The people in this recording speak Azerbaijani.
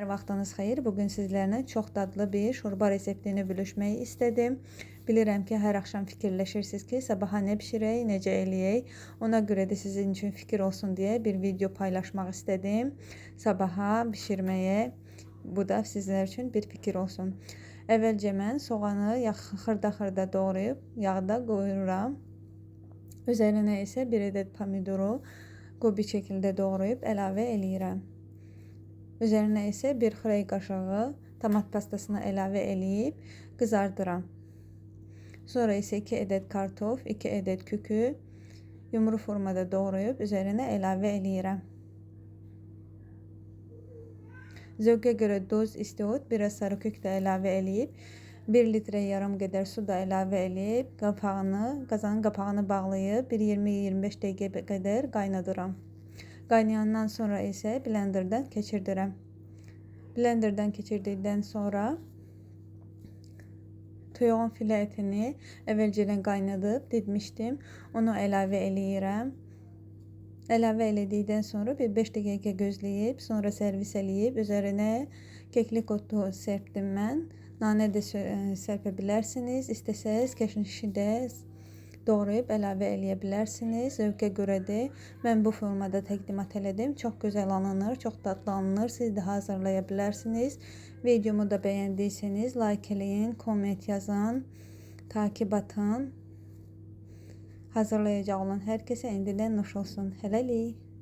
Vaxtınız xeyir. Bugün sizlərlə çox dadlı bir şorba reseptini bölüşmək istedim. Bilirəm ki, hər axşam fikirləşirsiniz ki, sabaha nə bişirək, necə eləyək. Ona görə də sizin üçün fikir olsun deyə bir video paylaşmaq istedim. Sabaha bişirməyə, bu da sizlər üçün bir fikir olsun. Əvvəlcə mən soğanı xırda-xırda doğrayıb yağda qoyuram. Üzərinə isə bir ədəd pomidoru qubi şəkildə doğrayıb əlavə eləyirəm. Üzərinə isə bir xörək qaşığı tomat pastasını əlavə eləyib qızardıram. Sonra isə 2 ədəd kartof, 2 ədəd kükü yumru formada doğrayıb üzərinə əlavə eləyirəm. Zövqə görə duz, istiot, biraz sarı kök də əlavə eləyib 1 litrə yarım qədər su da əlavə eləyib qazanın qapağını bağlayıb 20-25 dəqiqə qədər qaynadıram. Qaynayandan sonra isə blenderdən keçirdirəm. Blenderdən keçirdikdən sonra toyuğun filə etini əvvəlcədən qaynadıb didmişdim. Onu əlavə eləyirəm. Əlavə elədikdən sonra bir 5 dəqiqə gözləyib, sonra servis eləyib üzərinə keklik otu sərpdim mən. Nanə də sərpə bilərsiniz. İstəsəz kəşnişi də doğrayıb əlavə eləyə bilərsiniz. Zövqə görədir. Mən bu formada təqdimat elədim. Çox gözəl alınır, çox dadlı alınır. Siz də hazırlaya bilərsiniz. Videomu da bəyəndiyseniz like eləyin, komment yazın, takib atın. Hazırlayacaq olan hər kəsə indidən nuş olsun. Hələlik.